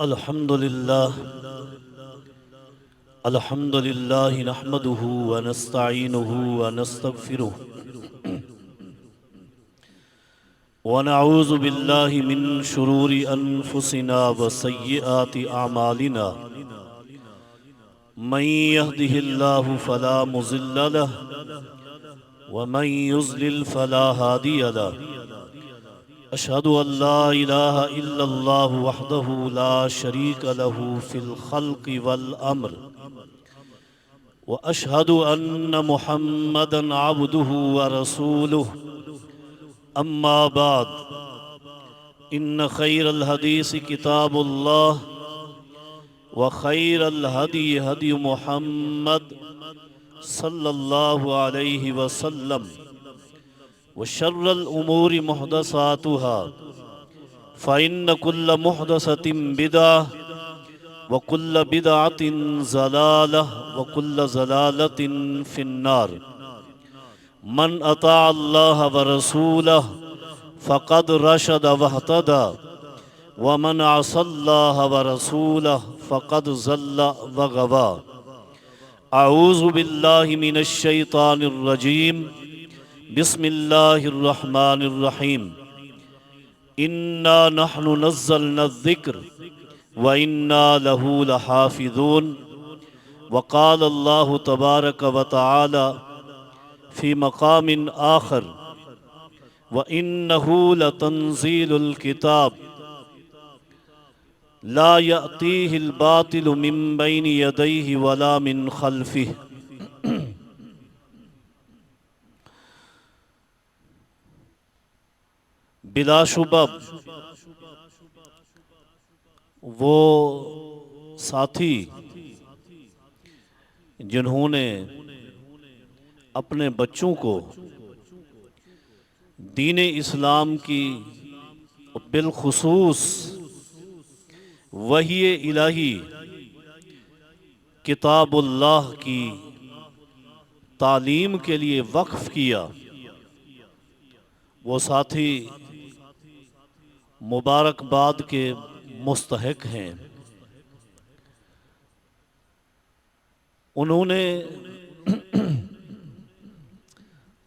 الحمد لله نحمده ونستعينه ونستغفره ونعوذ بالله من شرور أنفسنا وسيئات أعمالنا من يهده الله فلا مضل له ومن يضلل فلا هادي له أشهد أن لا إله إلا الله وحده لا شريك له في الخلق والأمر وأشهد أن محمدًا عبده ورسوله أما بعد إن خير الحديث كتاب الله وخير الهدي هدي محمد صلى الله عليه وسلم وشر الأمور محدثاتها فإن كل محدثة بدعة وكل بدعة ضلالة وكل ضلالة في النار من أطاع الله ورسوله فقد رشد واهتدى ومن عصى الله ورسوله فقد ضل وغوى أعوذ بالله من الشيطان الرجيم بسم الله الرحمن الرحيم إنا نحن نزلنا الذكر وإنا له لحافظون وقال الله تبارك وتعالى في مقام آخر وإنه لتنزيل الكتاب لا يأتيه الباطل من بين يديه ولا من خلفه بلا شبہ وہ ساتھی جنہوں نے اپنے بچوں کو دین اسلام کی بالخصوص وحی الہی کتاب اللہ کی تعلیم کے لیے وقف کیا، وہ ساتھی مبارکباد کے مستحق ہیں۔ انہوں نے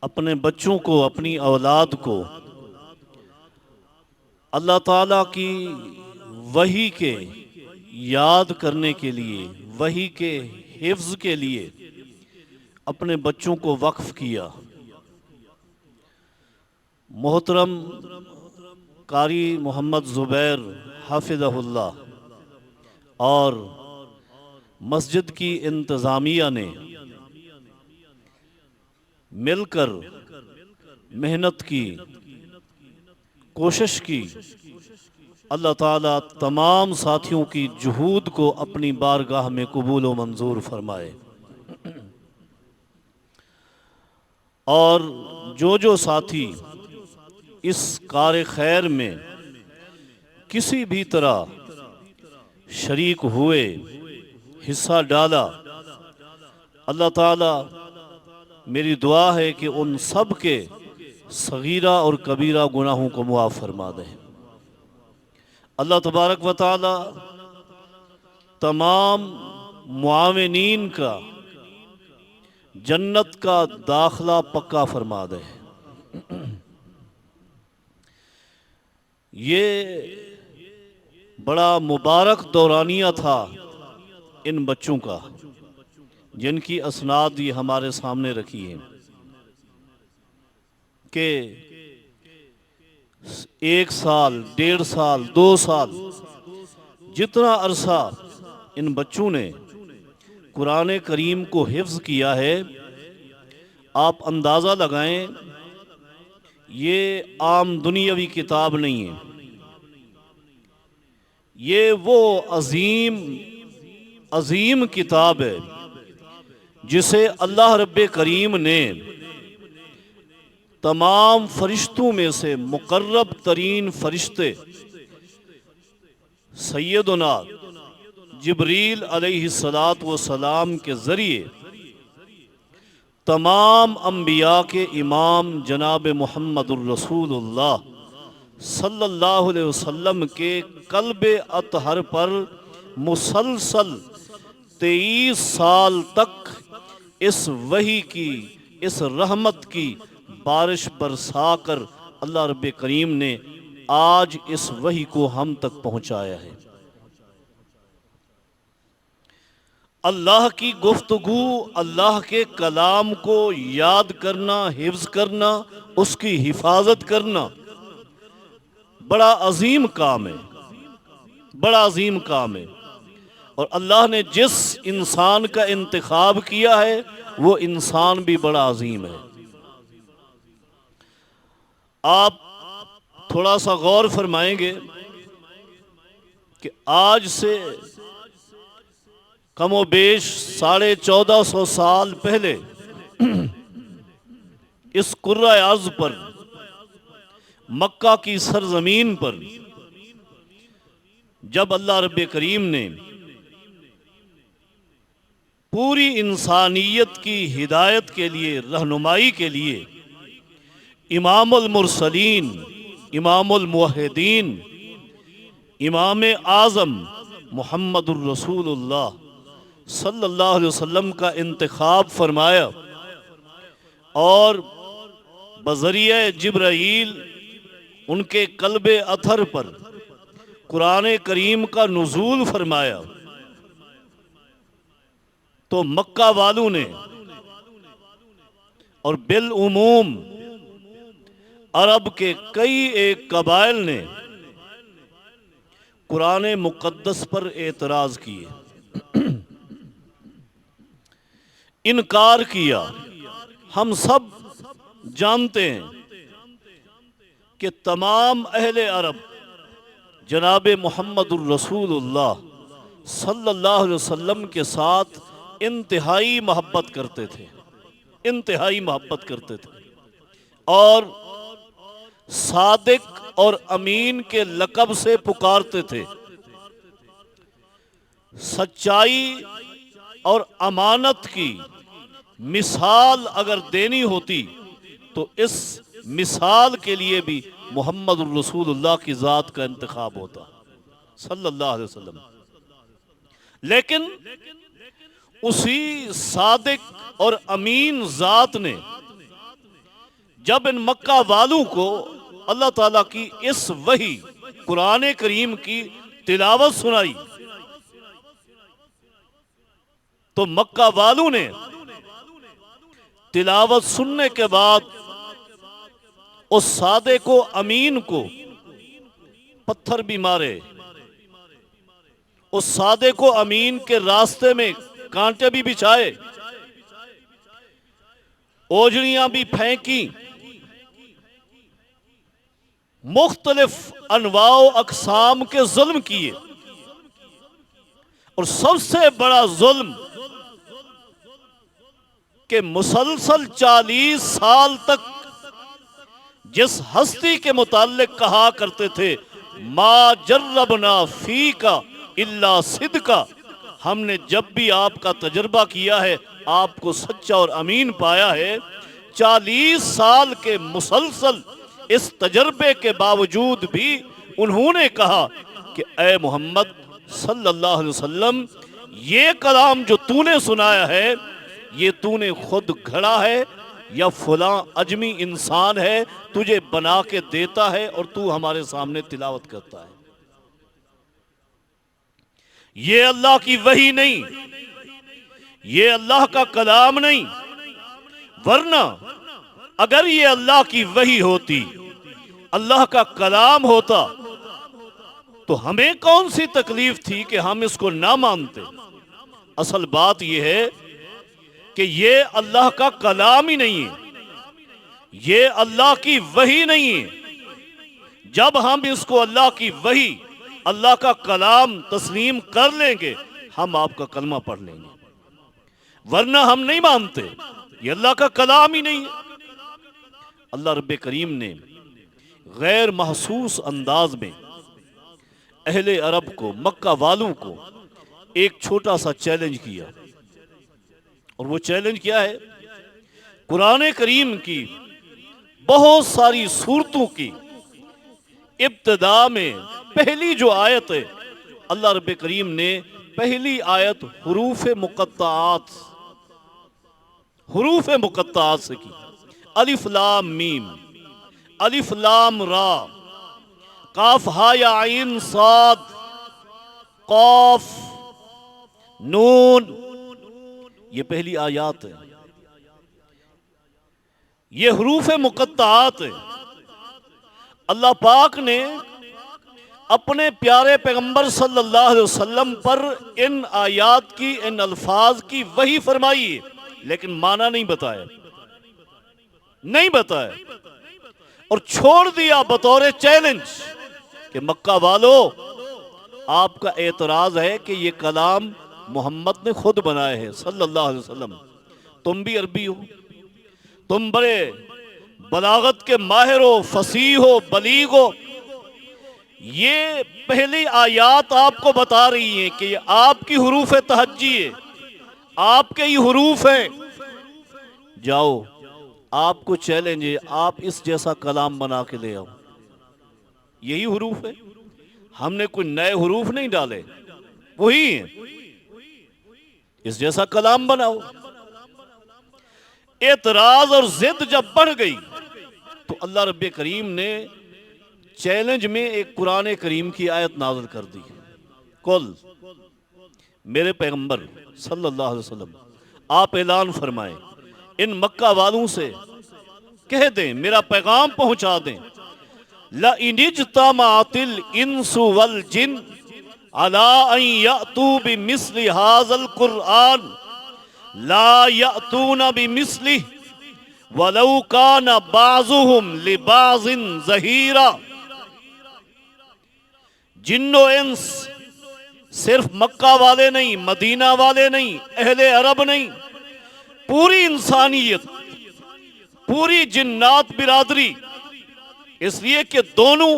اپنے بچوں کو، اپنی اولاد کو اللہ تعالیٰ کی وحی کے یاد کرنے کے لیے، وحی کے حفظ کے لیے اپنے بچوں کو وقف کیا۔ محترم قاری محمد زبیر حافظہ اللہ اور مسجد کی انتظامیہ نے مل کر محنت کی، کوشش کی۔ اللہ تعالیٰ تمام ساتھیوں کی جہود کو اپنی بارگاہ میں قبول و منظور فرمائے، اور جو ساتھی اس کار خیر میں کسی بھی طرح شریک ہوئے، حصہ ڈالا، اللہ تعالیٰ میری دعا ہے کہ ان سب کے صغیرہ اور کبیرہ گناہوں کو معاف فرما دے۔ اللہ تبارک و تعالیٰ تمام معاونین کا جنت کا داخلہ پکا فرما دے۔ یہ بڑا مبارک دورانیہ تھا ان بچوں کا، جن کی اسناد یہ ہمارے سامنے رکھی ہیں کہ 1 سال، 1.5 سال، 2 سال، جتنا عرصہ ان بچوں نے قرآن کریم کو حفظ کیا ہے، آپ اندازہ لگائیں، یہ عام دنیاوی کتاب نہیں ہے۔ یہ وہ عظیم کتاب ہے جسے اللہ رب کریم نے تمام فرشتوں میں سے مقرب ترین فرشتے سیدنا جبریل علیہ السلام کے ذریعے تمام انبیاء کے امام جناب محمد الرسول اللہ صلی اللہ علیہ وسلم کے قلب اطہر پر مسلسل 23 سال تک اس وحی کی، اس رحمت کی بارش برسا کر اللہ رب کریم نے آج اس وحی کو ہم تک پہنچایا ہے۔ اللہ کی گفتگو، اللہ کے کلام کو یاد کرنا، حفظ کرنا، اس کی حفاظت کرنا بڑا عظیم کام ہے، بڑا عظیم کام ہے۔ اور اللہ نے جس انسان کا انتخاب کیا ہے وہ انسان بھی بڑا عظیم ہے۔ آپ تھوڑا سا غور فرمائیں گے کہ آج سے کم و بیش 1450 سال پہلے اس کرۂ ارض پر، مکہ کی سرزمین پر، جب اللہ رب کریم نے پوری انسانیت کی ہدایت کے لیے، رہنمائی کے لیے امام المرسلین، امام الموحدین، امام اعظم محمد الرسول اللہ صلی اللہ علیہ وسلم کا انتخاب فرمایا اور بذریعہ جبرائیل ان کے قلب اطہر پر قرآن کریم کا نزول فرمایا، تو مکہ والوں نے اور بالعموم عرب کے کئی ایک قبائل نے قرآن مقدس پر اعتراض کیے، انکار کیا۔ ہم سب جانتے ہیں کہ تمام اہل عرب جناب محمد الرسول اللہ صلی اللہ علیہ وسلم کے ساتھ انتہائی محبت کرتے تھے، انتہائی محبت کرتے تھے، اور صادق اور امین کے لقب سے پکارتے تھے۔ سچائی اور امانت کی مثال اگر دینی ہوتی تو اس مثال کے لیے بھی محمد الرسول اللہ کی ذات کا انتخاب ہوتا صلی اللہ علیہ وسلم۔ لیکن اسی صادق اور امین ذات نے جب ان مکہ والوں کو اللہ تعالیٰ کی اس وحی قرآن کریم کی تلاوت سنائی تو مکہ والوں نے تلاوت سننے کے بعد اس صادق و امین کو پتھر بھی مارے، اس صادق و امین کے راستے میں کانٹے بھی بچھائے، اوجڑیاں بھی پھینکی، مختلف انواع و اقسام کے ظلم کیے، اور سب سے بڑا ظلم کہ مسلسل 40 سال تک جس ہستی کے متعلق کہا کرتے تھے ما جربنا فیکا الا صدقا، ہم نے جب بھی آپ کا تجربہ کیا ہے آپ کو سچا اور امین پایا ہے، 40 سال کے مسلسل اس تجربے کے باوجود بھی انہوں نے کہا کہ اے محمد صلی اللہ علیہ وسلم، یہ کلام جو تو نے سنایا ہے یہ تو نے خود گھڑا ہے یا فلاں اجمی انسان ہے تجھے بنا کے دیتا ہے اور تو ہمارے سامنے تلاوت کرتا ہے؟ یہ اللہ کی وحی نہیں، یہ اللہ کا کلام نہیں، ورنہ اگر یہ اللہ کی وحی ہوتی، اللہ کا کلام ہوتا تو ہمیں کون سی تکلیف تھی کہ ہم اس کو نہ مانتے؟ اصل بات یہ ہے کہ یہ اللہ کا کلام ہی نہیں ہے، یہ اللہ کی وحی نہیں ہے۔ جب ہم اس کو اللہ کی وحی، اللہ کا کلام تسلیم کر لیں گے ہم آپ کا کلمہ پڑھ لیں گے، ورنہ ہم نہیں مانتے، یہ اللہ کا کلام ہی نہیں ہے۔ اللہ رب کریم نے غیر محسوس انداز میں اہل عرب کو، مکہ والوں کو ایک چھوٹا سا چیلنج کیا، اور وہ چیلنج کیا ہے؟ قرآن کریم کی بہت ساری سورتوں کی ابتدا میں پہلی جو آیت ہے اللہ رب کریم نے پہلی آیت حروف مقطعات سے کی. الف لام میم، الف لام را، کاف ہا یا عین صاد، قاف نون، یہ پہلی آیات ہے. یہ حروف مقطعات ہے. اللہ پاک نے اپنے پیارے پیغمبر صلی اللہ علیہ وسلم پر ان آیات کی، ان الفاظ کی وحی فرمائی ہے، لیکن معنی نہیں بتایا اور چھوڑ دیا بطور چیلنج کہ مکہ والو، آپ کا اعتراض ہے کہ یہ کلام محمد نے خود بنائے ہیں صلی اللہ علیہ وسلم. تم بھی عربی ہو، تم بڑے بلاغت کے ماہر ہو، فصیح ہو، بلیغ ہو. یہ پہلی آیات آپ کو بتا رہی ہیں کہ یہ آپ کی حروف تہجی ہے، آپ کے ہی حروف ہیں. جاؤ، آپ کو چیلنج ہے، آپ اس جیسا کلام بنا کے لے آؤ. یہی حروف ہے، ہم نے کوئی نئے حروف نہیں ڈالے، وہی ہیں. اس جیسا کلام بناؤ. اعتراض اور ضد جب بڑھ گئی تو اللہ رب کریم نے چیلنج میں ایک قرآن کریم کی آیت نازل کر دی. قل، میرے پیغمبر صلی اللہ علیہ وسلم آپ اعلان فرمائیں، ان مکہ والوں سے کہہ دیں، میرا پیغام پہنچا دیں، لَإِنِ اجْتَمَعَتِ الْإِنسُ وَالْجِنُّ عَلَىٰ أَن يَأْتُوا بِمِثْلِ هَٰذَا الْقُرْآنِ لَا يَأْتُونَ بِمِثْلِهِ وَلَوْ كَانَ بَعْضُهُمْ لِبَعْضٍ ظَهِيرًا. جن و انس، صرف مکہ والے نہیں، مدینہ والے نہیں، اہل عرب نہیں، پوری انسانیت، پوری جنات برادری، اس لیے کہ دونوں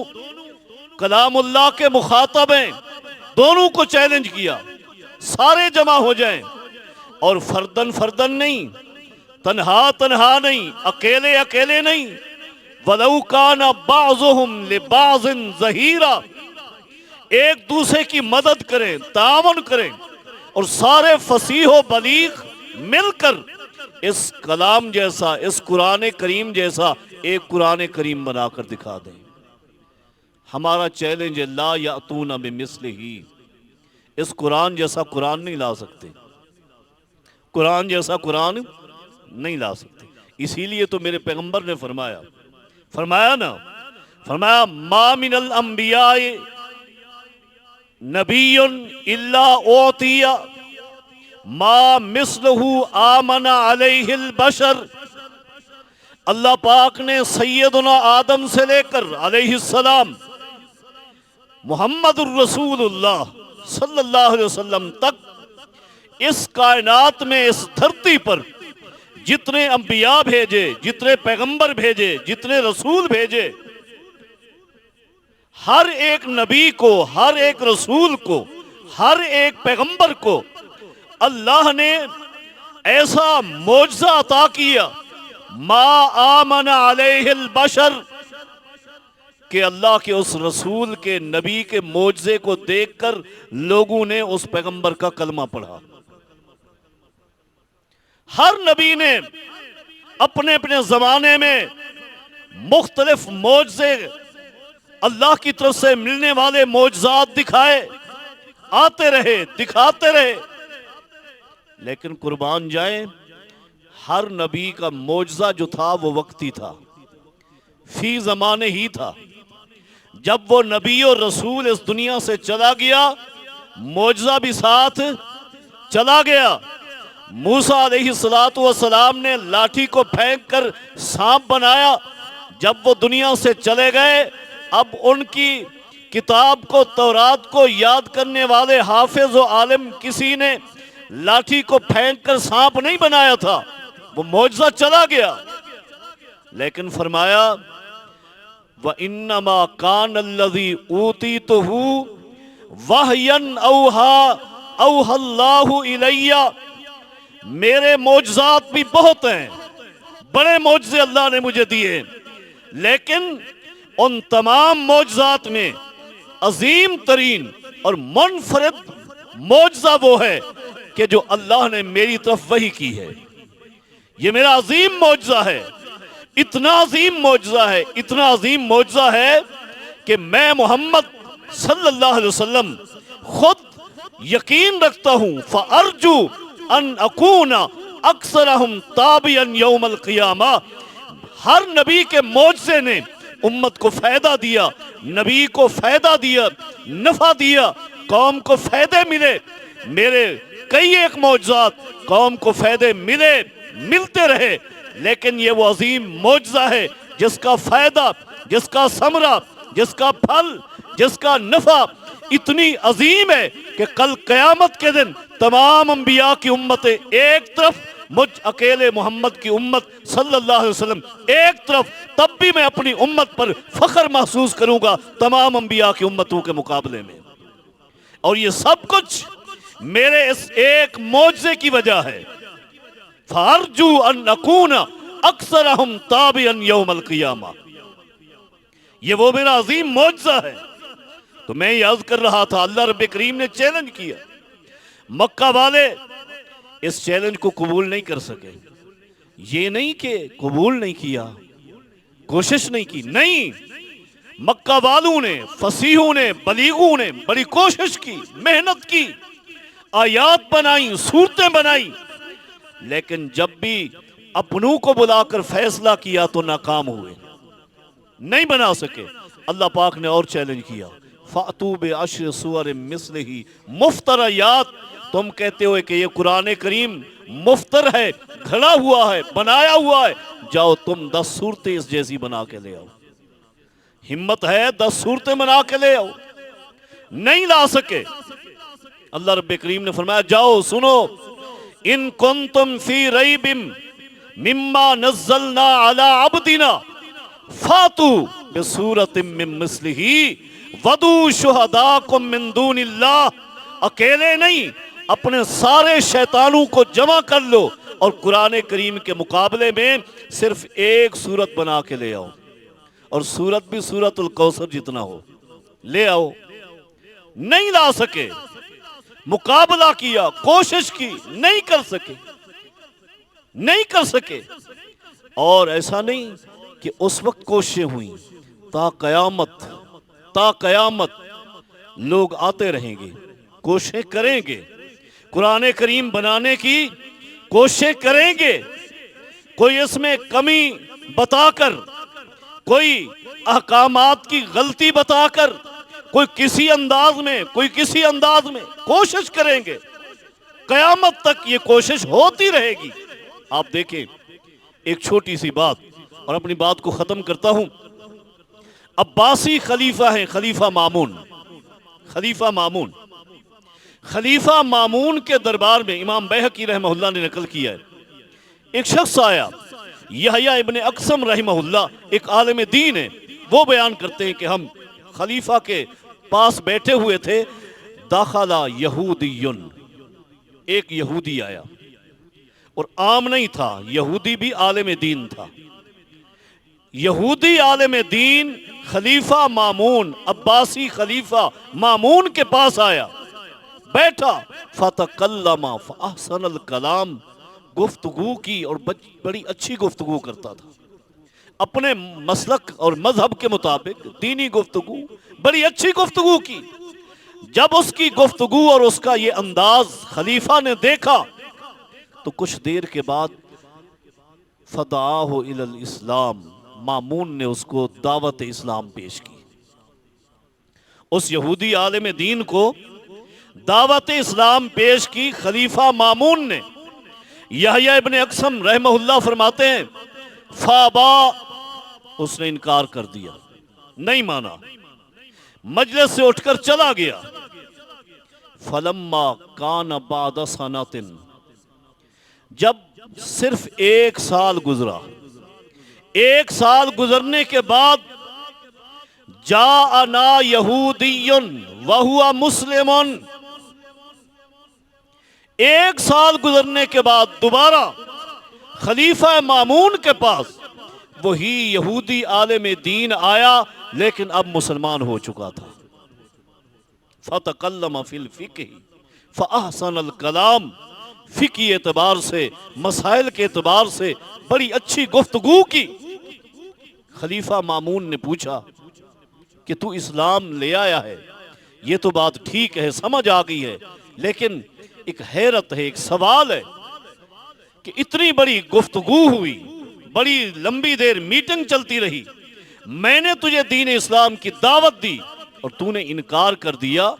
کلام اللہ کے مخاطب ہیں، دونوں کو چیلنج کیا. سارے جمع ہو جائیں اور فردن فردن نہیں، تنہا تنہا نہیں، اکیلے اکیلے نہیں. وَلَوْ كَانَ بَعْضُهُمْ لِبَعْضٍ ظَهِيرًا، ایک دوسرے کی مدد کریں، تعاون کریں اور سارے فصیح و بلیغ مل کر اس کلام جیسا، اس قرآن کریم جیسا ایک قرآن کریم بنا کر دکھا دیں. ہمارا چیلنج ہے، لا یأتون بمثلہ، اس قرآن جیسا قرآن نہیں لا سکتے، قرآن جیسا قرآن نہیں لا سکتے. اسی لیے تو میرے پیغمبر نے فرمایا ما من الانبیاء نبی الا اوتی ما مثلہ آمن علیہ البشر. اللہ پاک نے سیدنا آدم سے لے کر علیہ السلام محمد الرسول اللہ صلی اللہ علیہ وسلم تک اس کائنات میں، اس دھرتی پر جتنے انبیاء بھیجے، جتنے پیغمبر بھیجے، جتنے رسول بھیجے، ہر ایک نبی کو، ہر ایک رسول کو، ہر ایک پیغمبر کو اللہ نے ایسا معجزہ عطا کیا، ما آمن علیہ البشر، کہ اللہ کے اس رسول کے، نبی کے معجزے کو دیکھ کر لوگوں نے اس پیغمبر کا کلمہ پڑھا. ہر نبی نے اپنے اپنے زمانے میں مختلف معجزے، اللہ کی طرف سے ملنے والے معجزات دکھائے، آتے رہے، دکھاتے رہے. لیکن قربان جائیں، ہر نبی کا معجزہ جو تھا وہ وقتی تھا، فی زمانے ہی تھا. جب وہ نبی اور رسول اس دنیا سے چلا گیا، معجزہ بھی ساتھ چلا گیا. موسیٰ علیہ السلام نے لاٹھی کو پھینک کر سانپ بنایا. جب وہ دنیا سے چلے گئے، اب ان کی کتاب کو، تورات کو یاد کرنے والے حافظ و عالم کسی نے لاٹھی کو پھینک کر سانپ نہیں بنایا تھا، وہ معجزہ چلا گیا. لیکن فرمایا وَإِنَّمَا كَانَ الَّذِي أُوتِيتُهُ وَحْيًا أَوْحَى اللَّهُ إِلَيَّ. میرے معجزات بھی بہت ہیں، بڑے معجزے اللہ نے مجھے دیے، لیکن ان تمام معجزات میں عظیم ترین اور منفرد معجزہ وہ ہے کہ جو اللہ نے میری طرف وحی کی ہے. یہ میرا عظیم معجزہ ہے. اتنا عظیم معجزہ ہے, اتنا عظیم معجزہ ہے کہ میں محمد صلی اللہ علیہ وسلم خود یقین رکھتا ہوں فَأَرْجُو أَنْ أَكُونَ أَكْثَرَهُمْ تَابِعًا يَوْمَ الْقِيَامَةِ. ہر نبی کے معجزے نے امت کو فائدہ دیا, نبی کو فائدہ دیا, نفع دیا, قوم کو فائدے ملے. میرے کئی ایک معجزات قوم کو فائدے ملتے رہے, لیکن یہ وہ عظیم معجزہ ہے جس کا فائدہ, جس کا ثمرہ, جس کا پھل, جس کا نفع اتنی عظیم ہے کہ کل قیامت کے دن تمام انبیاء کی امتیں ایک طرف, مجھ اکیلے محمد کی امت صلی اللہ علیہ وسلم ایک طرف, تب بھی میں اپنی امت پر فخر محسوس کروں گا تمام انبیاء کی امتوں کے مقابلے میں. اور یہ سب کچھ میرے اس ایک معجزے کی وجہ ہے. فَأَرْجُو أَنْ أَكُونَ أَكْثَرَهُمْ تَابِعًا يَوْمَ الْقِيَامَةِ. یہ وہ میرا عظیم معجزہ ہے. تو میں یہ عرض کر رہا تھا, اللہ رب کریم نے چیلنج کیا. مکہ والے اس چیلنج کو قبول نہیں کر سکے. یہ نہیں کہ قبول نہیں کیا, کوشش نہیں کی, نہیں. مکہ والوں نے, فصیحوں نے, بلیغوں نے بڑی کوشش کی, محنت کی, آیات بنائیں, صورتیں بنائیں, لیکن جب بھی اپنوں کو بلا کر فیصلہ کیا تو ناکام ہوئے, نہیں بنا سکے. اللہ پاک نے اور چیلنج کیا, فَأْتُوا بِعَشْرِ سُوَرٍ مِثْلِهِ مفتریات. تم کہتے ہو کہ یہ قرآن کریم مفتر ہے, کھڑا ہوا ہے, بنایا ہوا ہے, جاؤ تم 10 صورتیں اس جیسی بنا کے لے آؤ. ہمت ہے 10 صورتیں بنا کے لے آؤ, نہیں لا سکے. اللہ رب کریم نے فرمایا جاؤ سنو, ان کنتم فی ریب مما نزلنا علی عبدنا فاتوا بسورۃ من مثلہ ودعوا شہداءکم من دون اللہ. اکیلے نہیں, اپنے سارے شیطانوں کو جمع کر لو اور قرآن کریم کے مقابلے میں صرف ایک سورت بنا کے لے آؤ, اور سورت بھی سورۃ الکوثر جتنا ہو, لے آؤ. نہیں لا سکے, مقابلہ کیا, کوشش کی, نہیں کر سکے, نہیں کر سکے. اور ایسا نہیں کہ اس وقت کوششیں ہوئیں, تا قیامت لوگ آتے رہیں گے, کوششیں کریں گے, قرآن کریم بنانے کی کوششیں کریں گے. کوئی اس میں کمی بتا کر, کوئی احکامات کی غلطی بتا کر, کوئی کسی انداز میں, کوئی کسی انداز میں کوشش کریں گے. قیامت تک یہ کوشش ہوتی رہے گی. آپ دیکھیں ایک چھوٹی سی بات, اور اپنی بات کو ختم کرتا ہوں. عباسی خلیفہ ہیں, خلیفہ مامون. خلیفہ مامون کے دربار میں امام بیہقی رحمہ اللہ نے نقل کیا ہے, ایک شخص آیا, یحییٰ ابن اقسم رحمہ اللہ, ایک عالم دین ہے. وہ بیان کرتے ہیں کہ ہم خلیفہ کے پاس بیٹھے ہوئے تھے, داخل یہودی, ایک یہودی آیا, اور عام نہیں تھا, یہودی بھی عالم دین تھا. یہودی عالم دین خلیفہ مامون, عباسی خلیفہ مامون کے پاس آیا, بیٹھا, فتکلم فاحسن الکلام, گفتگو کی اور بڑی اچھی گفتگو کرتا تھا, اپنے مسلک اور مذہب کے مطابق دینی گفتگو, بڑی اچھی گفتگو کی. جب اس کی گفتگو اور اس کا یہ انداز خلیفہ نے دیکھا تو کچھ دیر کے بعد فدعاہ الی الاسلام, مامون نے اس کو دعوت اسلام پیش کی. اس یہودی عالم دین کو دعوت اسلام پیش کی خلیفہ مامون نے. یحییٰ ابن اقسم رحمہ اللہ فرماتے ہیں فابا, اس نے انکار کر دیا, نہیں مانا, مجلس سے اٹھ کر چلا گیا. فلما کان بعد سنۃ, جب صرف 1 سال گزرا, 1 سال گزرنے کے بعد جاءنا یہودی وہو مسلم, 1 سال گزرنے کے بعد دوبارہ خلیفہ مامون کے پاس وہی یہودی عالم دین آیا لیکن اب مسلمان ہو چکا تھا. فتکلم فی الفقہ فاحسن الکلام، فقہی اعتبار سے، مسائل کے اعتبار سے بڑی اچھی گفتگو کی. خلیفہ مامون نے پوچھا کہ تو اسلام لے آیا ہے، یہ تو بات ٹھیک ہے، سمجھ آ گئی ہے، لیکن ایک حیرت ہے، ایک سوال ہے کہ اتنی بڑی گفتگو ہوئی، بڑی لمبی دیر میٹنگ چلتی رہی، میں نے تجھے دین اسلام کی دعوت دی اور تو نے انکار کر دیا.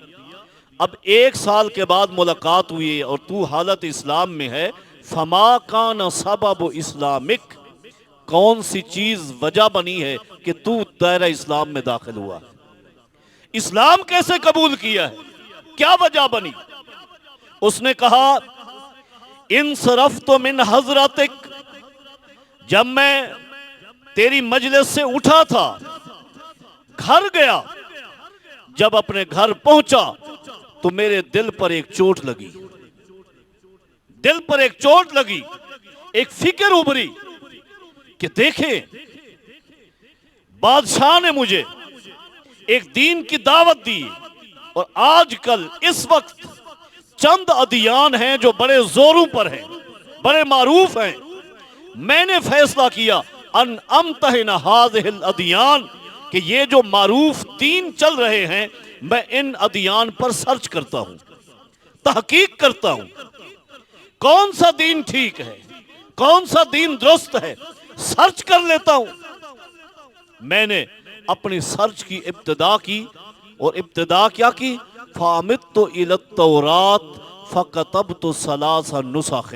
اب 1 سال کے بعد ملاقات ہوئی اور تو حالت اسلام میں ہے. فما کان سبب اسلامک، کون سی چیز وجہ بنی ہے کہ تو دائرہ اسلام میں داخل ہوا؟ اسلام کیسے قبول کیا ہے؟ کیا وجہ بنی؟ اس نے کہا انصرفت من حضرتک، جب میں تیری مجلس سے اٹھا تھا، گھر گیا، جب اپنے گھر پہنچا تو میرے دل پر ایک چوٹ لگی، دل پر ایک چوٹ لگی، ایک فکر ابھری کہ دیکھیں بادشاہ نے مجھے ایک دین کی دعوت دی، اور آج کل اس وقت چند ادیان ہیں جو بڑے زوروں پر ہیں، بڑے معروف ہیں. میں نے فیصلہ کیا ان امتحن هذه الادیان، کہ یہ جو معروف دین چل رہے ہیں میں ان ادیان پر سرچ کرتا ہوں، تحقیق کرتا ہوں، کون سا دین ٹھیک ہے، کون سا دین درست ہے، سرچ کر لیتا ہوں. میں نے اپنی سرچ کی ابتدا کی، اور ابتدا کیا کی؟ فَعَمِدْتُ إِلَى التَّوْرَاتِ فَكَتَبْتُ 3 نُسَخٍ.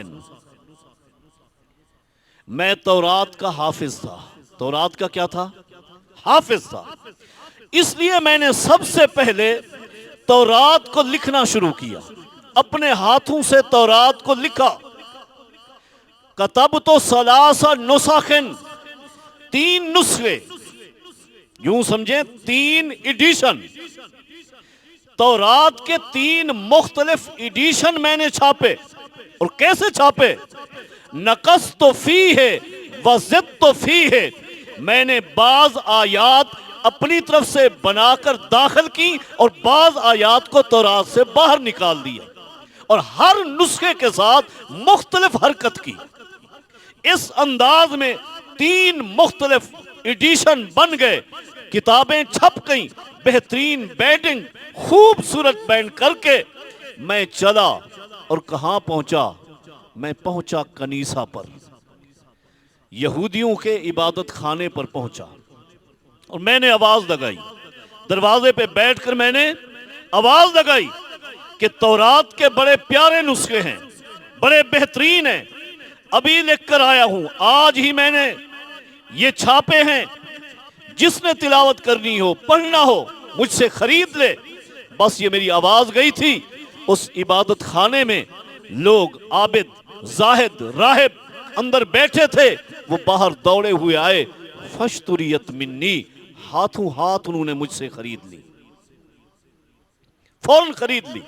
میں تورات کا حافظ تھا. تورات کا کیا تھا؟ حافظ تھا. اس لیے میں نے سب سے پہلے تورات کو لکھنا شروع کیا، اپنے ہاتھوں سے تورات کو لکھا. کتبت 3 نسخ، 3 نسخے، یوں سمجھیں 3 ایڈیشن. تورات کے 3 مختلف ایڈیشن میں نے چھاپے. اور کیسے چھاپے؟ نقصت فیہ وزدت فیہ، میں نے بعض آیات اپنی طرف سے بنا کر داخل کی اور بعض آیات کو تورات سے باہر نکال دیا، اور ہر نسخے کے ساتھ مختلف حرکت کی. اس انداز میں 3 مختلف ایڈیشن بن گئے، کتابیں چھپ گئیں، بہترین بینڈنگ، خوبصورت بینڈ کر کے میں چلا. اور کہاں پہنچا؟ میں پہنچا کنیسہ پر، یہودیوں کے عبادت خانے پر پہنچا، اور میں نے آواز لگائی. دروازے پہ بیٹھ کر میں نے آواز لگائی کہ تورات کے بڑے پیارے نسخے ہیں، بڑے بہترین ہیں، ابھی لکھ کر آیا ہوں، آج ہی میں نے یہ چھاپے ہیں، جس نے تلاوت کرنی ہو، پڑھنا ہو، مجھ سے خرید لے. بس یہ میری آواز گئی تھی. اس عبادت خانے میں لوگ، عابد، زاہد، راہب اندر بیٹھے تھے، وہ باہر دوڑے ہوئے آئے. فَاشْتُرِيَتْ مِنِّي، ہاتھوں ہاتھ انہوں نے مجھ سے خرید لی، فوراً خرید لی.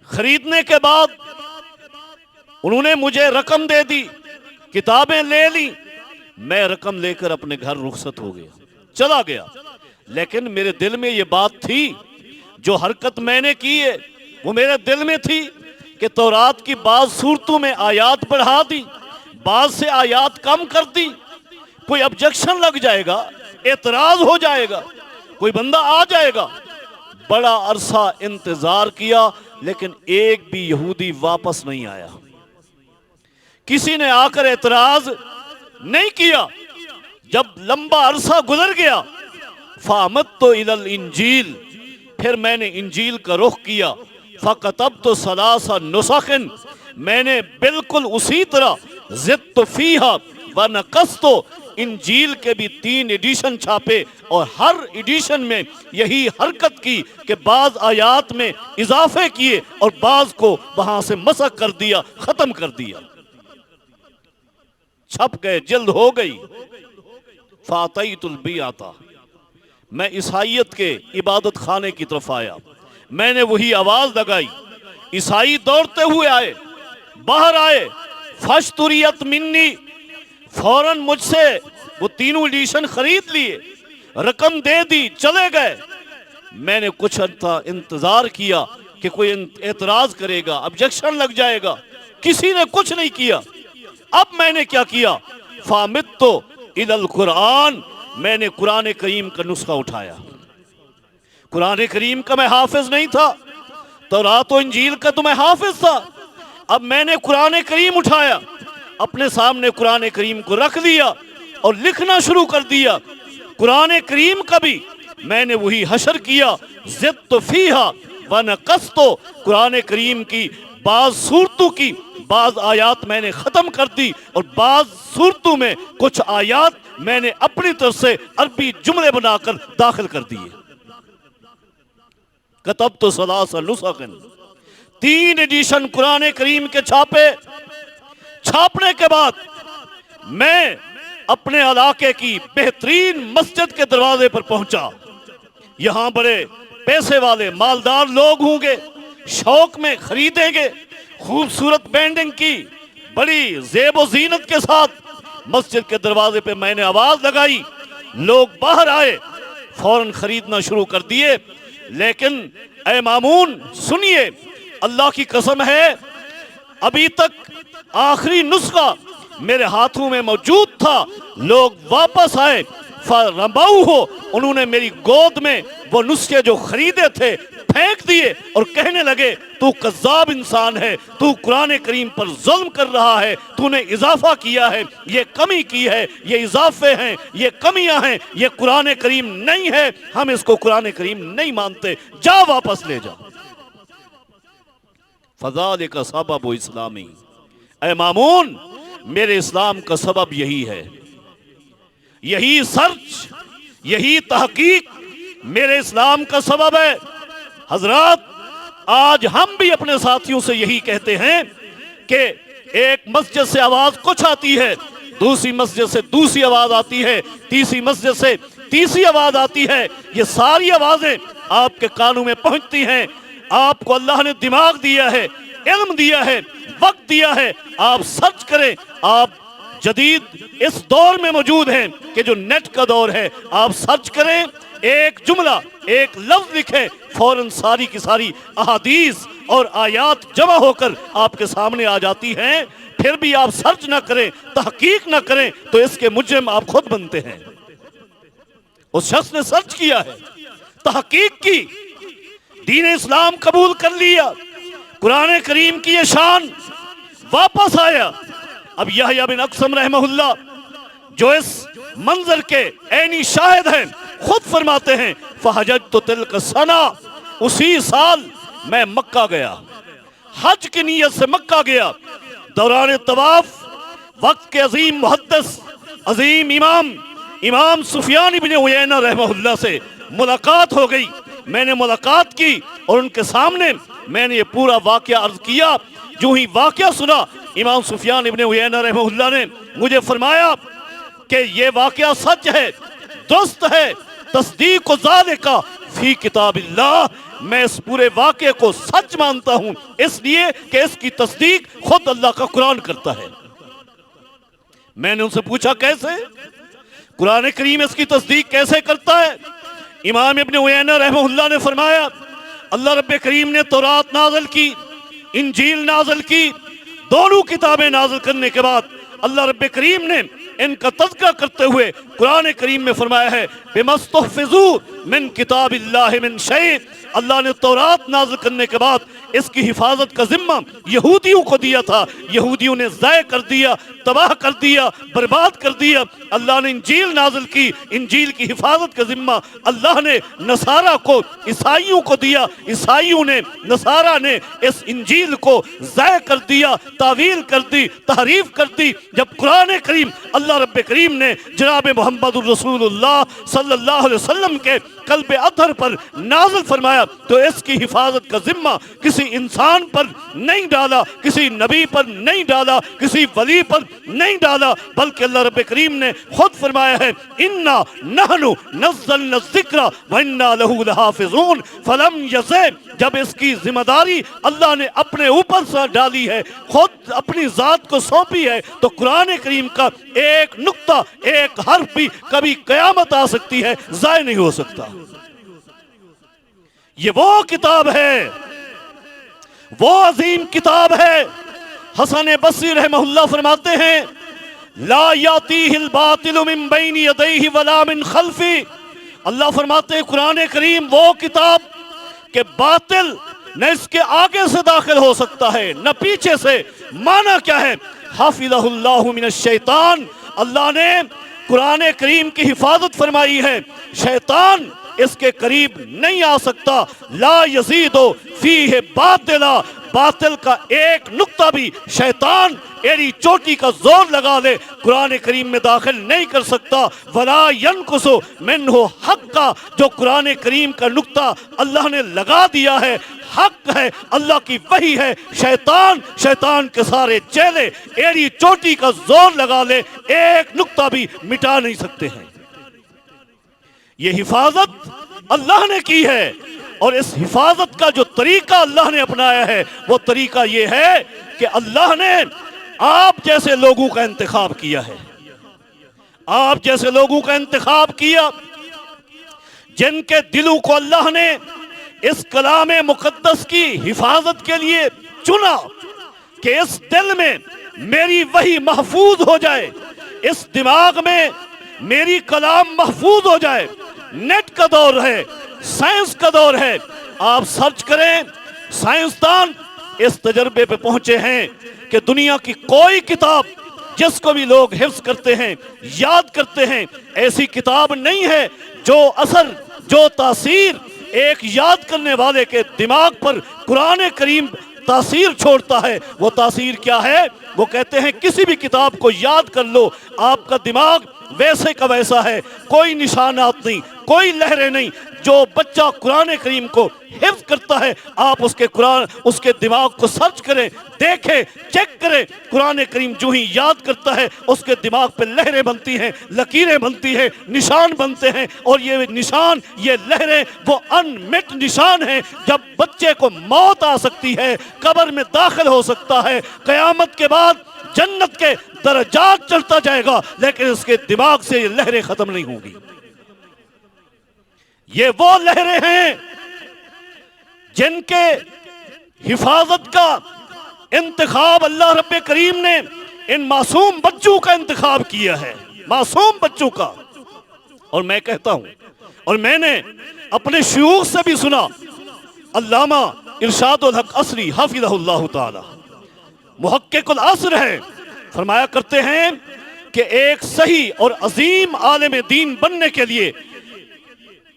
خریدنے کے بعد انہوں نے مجھے رقم دے دی، کتابیں لے لی. میں رقم لے کر اپنے گھر رخصت ہو گیا، چلا گیا. لیکن میرے دل میں یہ بات تھی، جو حرکت میں نے کی ہے وہ میرے دل میں تھی کہ تورات کی بعض صورتوں میں آیات بڑھا دی، بعض سے آیات کم کر دی. کوئی آبجیکشن لگ جائے گا، اعتراض ہو جائے گا، کوئی بندہ آ جائے گا. بڑا عرصہ انتظار کیا، لیکن ایک بھی یہودی واپس نہیں آیا. کسی نے آ کر اعتراض نہیں کیا. جب لمبا عرصہ گزر گیا، فَعَمَدْتُ إِلَى الْإِنْجِيلِ، پھر میں نے انجیل کا رخ کیا. فَكَتَبْتُ 3 نسخ، میں نے بالکل اسی طرح زدت فیہا ونقصت، انجیل کے بھی 3 ایڈیشن چھاپے، اور ہر ایڈیشن میں یہی حرکت کی کہ بعض آیات میں اضافے کیے اور بعض کو وہاں سے مسح کر دیا، ختم کر دیا. چھپ گئے، جلد ہو گئی. فَأَتَيْتُ الْبِيَعَةَ، میں عیسائیت کے عبادت خانے کی طرف آیا. میں نے وہی آواز لگائی، عیسائی دوڑتے ہوئے آئے، باہر آئے. فَاشْتُرِيَتْ مِنِّي، فوراً مجھ سے وہ 3 ایڈیشن خرید لیے. رقم دے دی، چلے گئے۔ میں نے کچھ انتظار کیا کہ کوئی اعتراض کرے گا، آبجیکشن لگ جائے گا، کسی نے کچھ نہیں کیا۔ اب میں نے کیا کیا؟ فَعَمِدْتُ إِلَى الْقُرْآنِ، میں نے قرآن کریم کا نسخہ اٹھایا۔ قرآن کریم کا میں حافظ نہیں تھا، تورات و انجیل کا تو میں حافظ تھا۔ اب میں نے قرآن کریم اٹھایا، اپنے سامنے قرآن کریم کو رکھ دیا اور لکھنا شروع کر دیا۔ قرآن کریم کا بھی میں نے وہی حشر کیا، زدت فیہا ونقصت، قرآن کریم کی بعض صورتوں کی بعض آیات میں نے ختم کر دی اور بعض صورتوں میں کچھ آیات میں نے اپنی طرف سے عربی جملے بنا کر داخل کر دیے۔ کتبت ثلاث نسخ، 3 ایڈیشن قرآن کریم کے چھاپنے کے بعد میں اپنے علاقے کی بہترین مسجد کے دروازے پر پہنچا۔ یہاں بڑے پیسے والے مالدار لوگ ہوں گے، شوق میں خریدیں گے، خوبصورت بینڈنگ کی بڑی زیب و زینت کے ساتھ مسجد کے دروازے پہ میں نے آواز لگائی، لوگ باہر آئے، فوراً خریدنا شروع کر دیے۔ لیکن اے مامون سنیے، اللہ کی قسم ہے ابھی تک آخری نسخہ میرے ہاتھوں میں موجود تھا۔ لوگ واپس آئے، فَرَمَوْهُ، انہوں نے میری گود میں وہ نسخے جو خریدے تھے پھینک دیے اور کہنے لگے تو کذاب انسان ہے، تو قرآن کریم پر ظلم کر رہا ہے، تو نے اضافہ کیا ہے، یہ کمی کی ہے، یہ اضافے ہیں، یہ کمیاں ہیں، یہ قرآن کریم نہیں ہے، ہم اس کو قرآن کریم نہیں مانتے، جا واپس لے جا۔ فَذَلِكَ سَبَبُ اسلامی، اے مامون میرے اسلام کا سبب یہی ہے، یہی سرچ، یہی تحقیق میرے اسلام کا سبب ہے۔ حضرات آج ہم بھی اپنے ساتھیوں سے یہی کہتے ہیں کہ ایک مسجد سے آواز کچھ آتی ہے، دوسری مسجد سے دوسری آواز آتی ہے، تیسری مسجد سے تیسری آواز آتی ہے، یہ ساری آوازیں آپ کے کانوں میں پہنچتی ہیں۔ آپ کو اللہ نے دماغ دیا ہے، علم دیا ہے، وقت دیا ہے، آپ سرچ کریں۔ آپ جدید اس دور میں موجود ہیں کہ جو نیٹ کا دور ہے، آپ سرچ کریں، ایک جملہ ایک لفظ لکھیں، فوراً ساری کی ساری احادیث اور آیات جمع ہو کر آپ کے سامنے آ جاتی ہیں۔ پھر بھی آپ سرچ نہ کریں، تحقیق نہ کریں تو اس کے مجرم آپ خود بنتے ہیں۔ اس شخص نے سرچ کیا ہے، تحقیق کی، دین اسلام قبول کر لیا، قرآن کریم کی یہ شان، واپس آیا۔ اب یحییٰ بن اقسم رحمہ اللہ جو اس منظر کے عینی شاہد ہیں خود فرماتے ہیں فحججت تلک السنہ، اسی سال میں مکہ گیا، حج کی نیت سے مکہ گیا۔ دوران طواف وقت کے عظیم محدث، عظیم امام سفیان بن عیینہ رحمہ اللہ سے ملاقات ہو گئی۔ میں نے ملاقات کی اور ان کے سامنے میں نے یہ پورا واقعہ عرض کیا۔ جو ہی واقعہ سنا، امام سفیان ابن عیینہ رحمہ اللہ نے مجھے فرمایا کہ یہ واقعہ سچ ہے، درست ہے، تصدیق ذالک فی کتاب اللہ، میں اس پورے واقعے کو سچ مانتا ہوں اس لیے کہ اس کی تصدیق خود اللہ کا قرآن کرتا ہے۔ میں نے ان سے پوچھا کیسے؟ قرآن کریم اس کی تصدیق کیسے کرتا ہے؟ امام ابن عیینہ رحمہ اللہ نے فرمایا اللہ رب کریم نے تورات نازل کی، انجیل نازل کی، دونوں کتابیں نازل کرنے کے بعد اللہ رب کریم نے ان کا تذکرہ کرتے ہوئے قرآن کریم میں فرمایا ہے بِمَسْتُحْفِظُوا مِن کتاب اللہ من شیء، اللہ نے تورات نازل کرنے کے بعد اس کی حفاظت کا ذمہ یہودیوں کو دیا تھا، یہودیوں نے ضائع کر دیا، تباہ کر دیا، برباد کر دیا۔ اللہ نے انجیل نازل کی، انجیل کی حفاظت کا ذمہ اللہ نے نصارہ کو، عیسائیوں کو دیا، عیسائیوں نے، نصارہ نے اس انجیل کو ضائع کر دیا، تعویل کر دی، تحریف کر دی۔ جب قرآن کریم اللہ رب کریم نے جناب محمد الرسول اللہ صلی اللہ علیہ وسلم کے قلب اطہر پر نازل فرمایا تو اس کی حفاظت کا ذمہ کسی انسان پر نہیں ڈالا، کسی نبی پر نہیں ڈالا، کسی ولی پر نہیں ڈالا، بلکہ اللہ رب کریم نے خود فرمایا ہے اِنَّا نَحْنُ نَزَّلْنَا الذِّكْرَ وَإِنَّا لَهُ لَحَافِظُونَ فَلَمْ يَزِغْ جب اس کی ذمہ داری اللہ نے اپنے اوپر سے ڈالی ہے، خود اپنی ذات کو سونپی ہے، تو قرآن کریم کا ایک نقطہ، ایک حرف بھی کبھی قیامت آ سکتی ہے، ضائع نہیں ہو سکتا۔ یہ وہ کتاب ہے، وہ عظیم کتاب ہے۔ حسن بصری رحمہ اللہ فرماتے ہیں لا یاتیہ الباطل من بین یدیہ ولا من خلفہ۔ اللہ فرماتے ہیں قرآن کریم وہ کتاب کہ باطل نہ اس کے آگے سے داخل ہو سکتا ہے نہ پیچھے سے۔ معنی کیا ہے؟ حافظہ اللہ من الشیطان، اللہ نے قرآن کریم کی حفاظت فرمائی ہے، شیطان اس کے قریب نہیں آ سکتا۔ لا یزید فیہ باطلا، باطل کا ایک نقطہ بھی شیطان ایڑی چوٹی کا زور لگا لے قرآن کریم میں داخل نہیں کر سکتا۔ ولا ینقص منہ حقا، جو قرآن کریم کا نقطہ اللہ نے لگا دیا ہے، حق ہے، اللہ کی وحی ہے، شیطان کے سارے چیلے ایڑی چوٹی کا زور لگا لے ایک نقطہ بھی مٹا نہیں سکتے ہیں۔ یہ حفاظت اللہ نے کی ہے، اور اس حفاظت کا جو طریقہ اللہ نے اپنایا ہے وہ طریقہ یہ ہے کہ اللہ نے آپ جیسے لوگوں کا انتخاب کیا ہے، آپ جیسے لوگوں کا انتخاب کیا جن کے دلوں کو اللہ نے اس کلام مقدس کی حفاظت کے لیے چنا کہ اس دل میں میری وحی محفوظ ہو جائے، اس دماغ میں میری کلام محفوظ ہو جائے۔ نیٹ کا دور ہے، سائنس کا دور ہے، آپ سرچ کریں، سائنسدان اس تجربے پہ پہنچے ہیں کہ دنیا کی کوئی کتاب جس کو بھی لوگ حفظ کرتے ہیں، یاد کرتے ہیں، ایسی کتاب نہیں ہے جو اثر، جو تاثیر ایک یاد کرنے والے کے دماغ پر قرآن کریم تاثیر چھوڑتا ہے۔ وہ تاثیر کیا ہے؟ وہ کہتے ہیں کسی بھی کتاب کو یاد کر لو، آپ کا دماغ ویسے کا ویسا ہے، کوئی نشانات نہیں، کوئی لہریں نہیں۔ جو بچہ قرآن کریم کو حفظ کرتا ہے، آپ اس کے دماغ کو سرچ کریں، دیکھیں، چیک کریں، قرآن کریم جو ہی یاد کرتا ہے اس کے دماغ پہ لہریں بنتی ہیں، لکیریں بنتی ہیں، نشان بنتے ہیں، اور یہ نشان، یہ لہریں وہ انمٹ نشان ہیں۔ جب بچے کو موت آ سکتی ہے، قبر میں داخل ہو سکتا ہے، قیامت کے بعد جنت کے درجات چڑھتا جائے گا، لیکن اس کے دماغ سے یہ لہریں ختم نہیں ہوں گی۔ یہ وہ لہریں ہیں جن کے حفاظت کا انتخاب اللہ رب کریم نے ان معصوم بچوں کا انتخاب کیا ہے، معصوم بچوں کا۔ اور میں کہتا ہوں، اور میں نے اپنے شیوخ سے بھی سنا، علامہ ارشاد الحق عصری حفظہ اللہ تعالی محقق العصر ہے، فرمایا کرتے ہیں کہ ایک صحیح اور عظیم عالم دین بننے کے لیے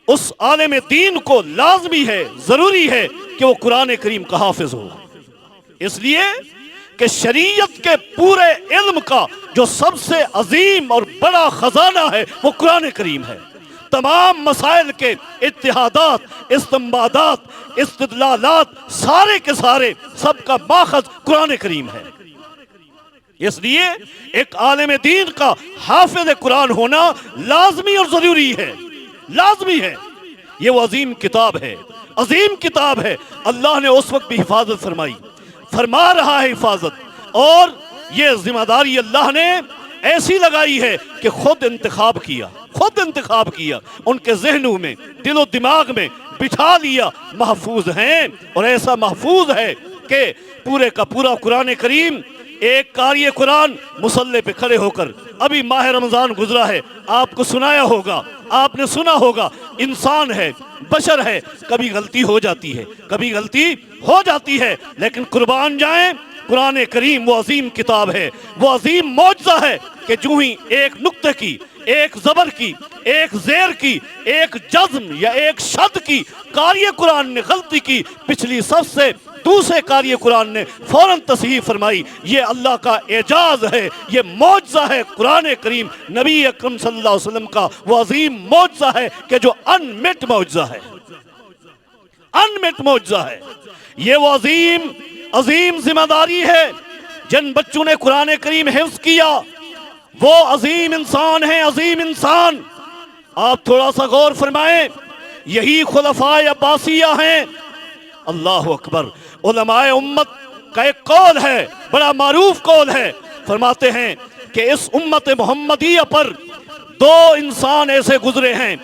اس عالم دین کو لازمی ہے، ضروری ہے کہ وہ قرآن کریم کا حافظ ہو، اس لیے کہ شریعت کے پورے علم کا جو سب سے عظیم اور بڑا خزانہ ہے وہ قرآن کریم ہے۔ تمام مسائل کے اتحادات، استنباطات، استدلالات، سارے کے سارے سب کا ماخذ قرآن کریم ہے۔ اس لیے ایک عالم دین کا حافظ قرآن ہونا لازمی اور ضروری ہے، لازمی ہے۔ یہ وہ عظیم کتاب ہے، عظیم کتاب ہے۔ اللہ نے اس وقت بھی حفاظت فرمائی، فرما رہا ہے حفاظت، اور یہ ذمہ داری اللہ نے ایسی لگائی ہے کہ خود انتخاب کیا، خود انتخاب کیا، ان کے ذہنوں میں، دل و دماغ میں بٹھا لیا، محفوظ ہیں، اور ایسا محفوظ ہے کہ پورے کا پورا قرآن کریم ایک قاری قرآن مصلی پہ کھڑے ہو کر، ابھی ماہ رمضان گزرا ہے، آپ کو سنایا ہوگا، آپ نے سنا ہوگا، انسان ہے، بشر ہے، کبھی غلطی ہو جاتی ہے، کبھی غلطی ہو جاتی ہے، لیکن قربان جائیں، قرآن کریم وہ عظیم کتاب ہے، وہ عظیم معجزہ ہے کہ جو ہی ایک نقطے کی، ایک زبر کی، ایک زیر کی، ایک جزم یا ایک شد کی قاری قرآن نے غلطی کی، پچھلی صف سے دوسرے قاری قرآن نے فوراً تصحیح فرمائی۔ یہ اللہ کا اعجاز ہے، یہ معجزہ ہے۔ قرآن کریم نبی اکرم صلی اللہ علیہ وسلم کا وہ عظیم معجزہ ہے کہ جو انمٹ معجزہ ہے، انمٹ معجزہ ہے۔ یہ وہ عظیم ذمہ داری ہے۔ جن بچوں نے قرآن کریم حفظ کیا وہ عظیم انسان ہیں، عظیم انسان۔ آپ تھوڑا سا غور فرمائیں، یہی خلفائے عباسیہ ہیں اللہ اکبر۔ علماء امت کا ایک قول ہے، بڑا معروف قول ہے، فرماتے ہیں کہ اس امت محمدیہ پر دو انسان ایسے گزرے ہیں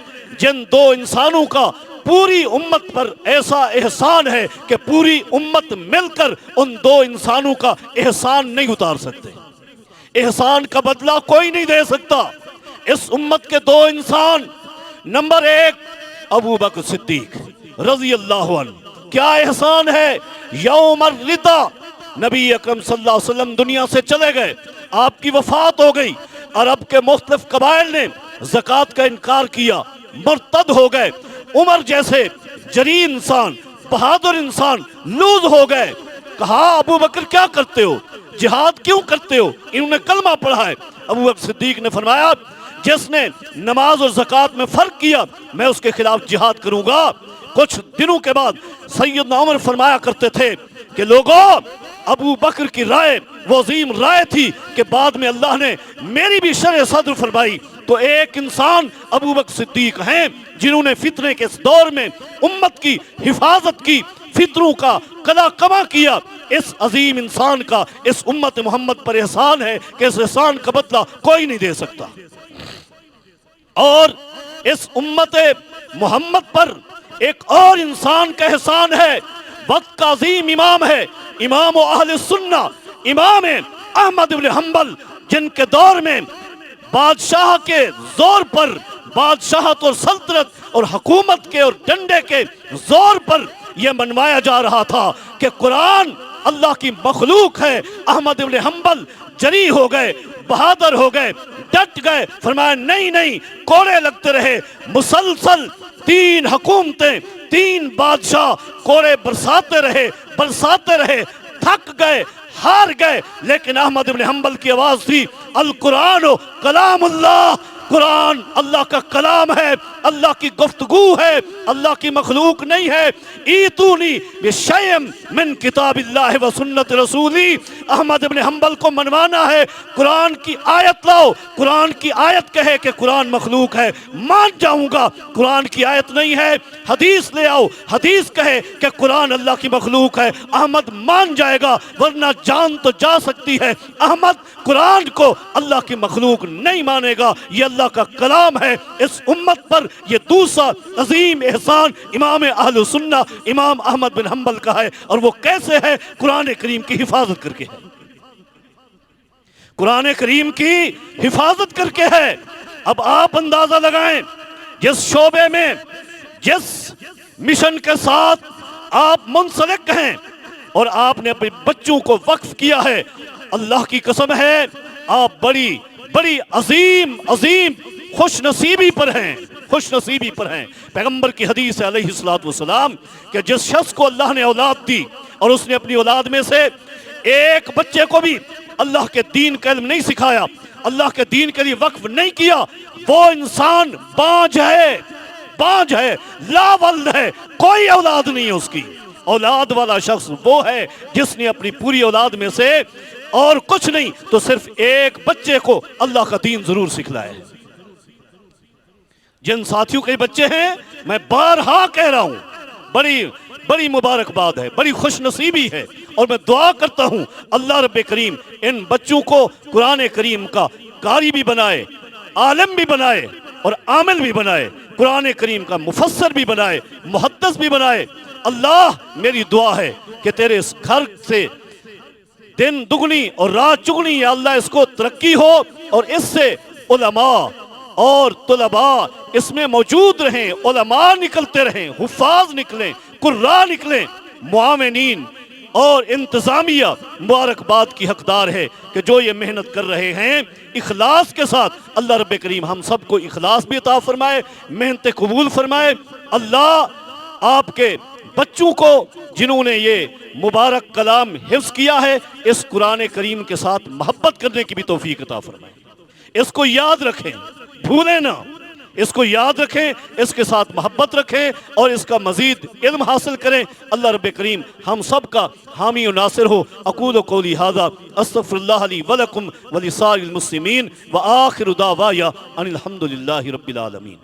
جن دو انسانوں کا پوری امت پر ایسا احسان ہے کہ پوری امت مل کر ان دو انسانوں کا احسان نہیں اتار سکتے، احسان کا بدلہ کوئی نہیں دے سکتا۔ اس امت کے دو انسان، نمبر ایک ابو بکر صدیق رضی اللہ عنہ، کیا احسان ہے، یوم الردا نبی اکرم صلی اللہ علیہ وسلم دنیا سے چلے گئے، آپ کی وفات ہو گئی، عرب کے مختلف قبائل نے زکوٰۃ کا انکار کیا، مرتد ہو گئے، عمر جیسے جری انسان، بہادر انسان لوز ہو گئے۔ کہا ابو بکر کیا کرتے ہو، جہاد کیوں کرتے ہو، انہوں نے کلمہ پڑھا ہے۔ ابو بکر صدیق نے فرمایا جس نے نماز اور زکوٰۃ میں فرق کیا میں اس کے خلاف جہاد کروں گا۔ کچھ دنوں کے بعد سیدنا عمر فرمایا کرتے تھے کہ لوگوں، ابو بکر کی رائے وہ عظیم رائے تھی کہ بعد میں اللہ نے میری بھی شرح صدر فرمائی۔ تو ایک انسان ابو بکر صدیق ہیں جنہوں نے فتنے کے اس دور میں امت کی حفاظت کی، فطروں کا قلع کما کیا۔ اس عظیم انسان کا اس امت محمد پر احسان ہے کہ اس احسان کا بدلہ کوئی نہیں دے سکتا۔ اور اس امت محمد پر ایک اور انسان کا احسان ہے، وقت کا عظیم امام ہے، امام و اہل سنہ، امام احمد بن حنبل، جن کے دور میں بادشاہ کے زور پر، بادشاہت اور سلطنت اور حکومت کے اور ڈنڈے کے زور پر یہ منوایا جا رہا تھا کہ قرآن اللہ کی مخلوق ہے۔ احمد بن حنبل جری ہو گئے، بہادر ہو گئے، ڈٹ گئے، فرمایا نہیں نہیں، کوڑے لگتے رہے، مسلسل 3 حکومتیں، 3 بادشاہ کوڑے برساتے رہے، تھک گئے، ہار گئے، لیکن احمد بن حنبل کی آواز تھی القرآن کلام اللہ، قرآن اللہ کا کلام ہے، اللہ کی گفتگو ہے، اللہ کی مخلوق نہیں ہے۔ ایتونی بشیء من کتاب اللہ و سنت رسولی، احمد بن حنبل کو منوانا ہے، قرآن کی آیت لاؤ، قرآن کی آیت کہے کہ قرآن مخلوق ہے مان جاؤں گا، قرآن کی آیت نہیں ہے حدیث لے آؤ، حدیث کہے کہ قرآن اللہ کی مخلوق ہے احمد مان جائے گا، ورنہ جان تو جا سکتی ہے، احمد قرآن کو اللہ کی مخلوق نہیں مانے گا، یہ اللہ کا کلام ہے۔ اس امت پر یہ دوسرا عظیم احسان امام اہل سنہ امام احمد بن حنبل کا ہے، اور وہ کیسے ہے؟ قرآن کریم کی حفاظت کر کے ہے، قرآن کریم کی حفاظت کر کے ہے۔ اب آپ اندازہ لگائیں جس شعبے میں، جس مشن کے ساتھ آپ منسلک ہیں اور آپ نے اپنے بچوں کو وقف کیا ہے، اللہ کی قسم ہے آپ بڑی بڑی عظیم خوش نصیبی پر ہیں۔ پیغمبر کی حدیث ہے علیہ الصلوۃ والسلام کہ جس شخص کو اللہ نے اولاد دی اور اس نے اپنی اولاد میں سے ایک بچے کو بھی اللہ کے دین کا علم نہیں سکھایا، اللہ کے دین کے لیے وقف نہیں کیا، وہ انسان بانجھ ہے، لا ولد ہے، کوئی اولاد نہیں ہے اس کی۔ اولاد والا شخص وہ ہے جس نے اپنی پوری اولاد میں سے اور کچھ نہیں تو صرف ایک بچے کو اللہ کا دین ضرور سکھلائے۔ جن ساتھیوں کے بچے ہیں میں بارہا کہہ رہا ہوں، بڑی مبارکباد ہے، بڑی خوش نصیبی ہے، اور میں دعا کرتا ہوں اللہ رب کریم ان بچوں کو قرآن کریم کا قاری بھی بنائے، عالم بھی بنائے اور عامل بھی بنائے، قرآن کریم کا مفسر بھی بنائے، محدث بھی بنائے۔ اللہ میری دعا ہے کہ تیرے اس گھر سے دن دگنی اور رات چگنی یا اللہ اس کو ترقی ہو، اور اس سے علماء اور طلباء اس میں موجود رہیں، علماء نکلتے رہیں، حفاظ نکلیں، قراء نکلیں، معاونین اور انتظامیہ مبارکباد کی حقدار ہے کہ جو یہ محنت کر رہے ہیں اخلاص کے ساتھ۔ اللہ رب کریم ہم سب کو اخلاص بھی عطا فرمائے، محنت قبول فرمائے۔ اللہ آپ کے بچوں کو جنہوں نے یہ مبارک کلام حفظ کیا ہے اس قرآن کریم کے ساتھ محبت کرنے کی بھی توفیق عطا فرمائے۔ اس کو یاد رکھیں، بھولیں نہ، اس کو یاد رکھیں، اس کے ساتھ محبت رکھیں اور اس کا مزید علم حاصل کریں۔ اللہ رب کریم ہم سب کا حامی و ناصر ہو۔ اقول قولی ھذا استغفر اللہ لی ولکم ولسائر المسلمین وآخر دعوایا ان الحمد للہ رب العالمین۔